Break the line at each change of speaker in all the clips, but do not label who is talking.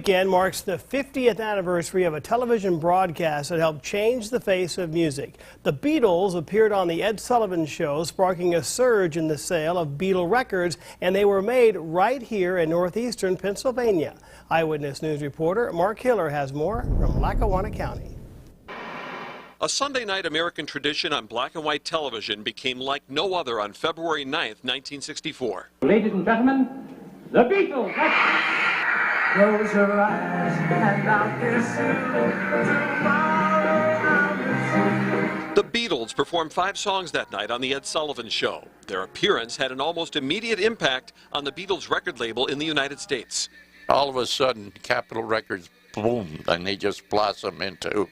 Weekend marks the 50th anniversary of a television broadcast that helped change the face of music. The Beatles appeared on the Ed Sullivan Show, sparking a surge in the sale of Beatle records, and they were made right here in northeastern Pennsylvania. Eyewitness News reporter Mark Hiller has more from Lackawanna County.
A Sunday night American tradition on black and white television became like no other on February 9th, 1964.
Ladies and gentlemen, the Beatles!
Close your eyes and I'll kiss you. Tomorrow I'll miss you.
The Beatles performed 5 songs that night on the Ed Sullivan Show. Their appearance had an almost immediate impact on the Beatles record label in the United States.
All of a sudden, Capitol Records boomed, and they just blossomed into,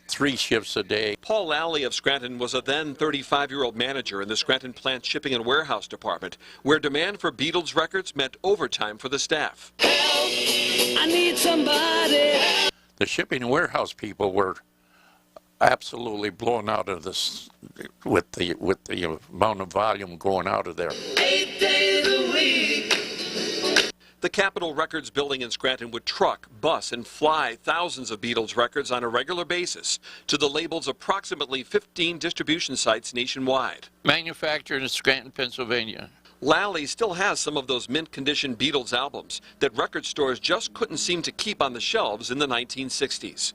3 shifts a day.
Paul Lally of Scranton was a then 35-year-old manager in the Scranton plant shipping and warehouse department, where demand for Beatles records meant overtime for the staff.
Help! I need somebody.
The shipping and warehouse people were absolutely blown out of this with the amount of volume going out of there.
8 days a week.
The Capitol Records building in Scranton would truck, bus, and fly thousands of Beatles records on a regular basis to the label's approximately 15 distribution sites nationwide.
Manufactured in Scranton, Pennsylvania.
Lally still has some of those mint-condition Beatles albums that record stores just couldn't seem to keep on the shelves in the 1960s.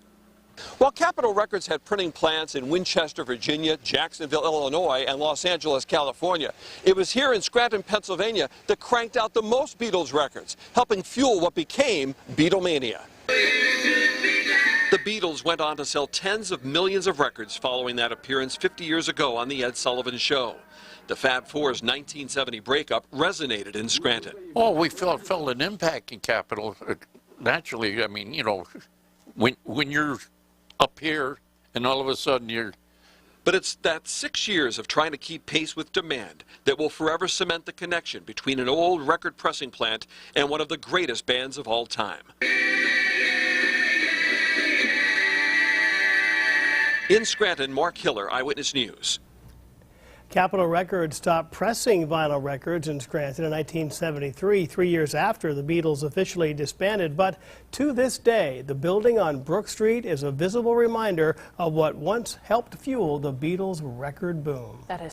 While Capitol Records had printing plants in Winchester, Virginia, Jacksonville, Illinois, and Los Angeles, California, it was here in Scranton, Pennsylvania that cranked out the most Beatles records, helping fuel what became Beatlemania. The Beatles went on to sell tens of millions of records following that appearance 50 years ago on the Ed Sullivan Show. The Fab Four's 1970 breakup resonated in Scranton.
Oh, we felt an impact in Capitol. Naturally, I mean, when you're up here and all of a sudden you're...
But it's that 6 years of trying to keep pace with demand that will forever cement the connection between an old record pressing plant and one of the greatest bands of all time. In Scranton, Mark Hiller, Eyewitness News.
Capitol Records stopped pressing vinyl records in Scranton in 1973, 3 years after the Beatles officially disbanded. But to this day, the building on Brook Street is a visible reminder of what once helped fuel the Beatles' record boom.
That is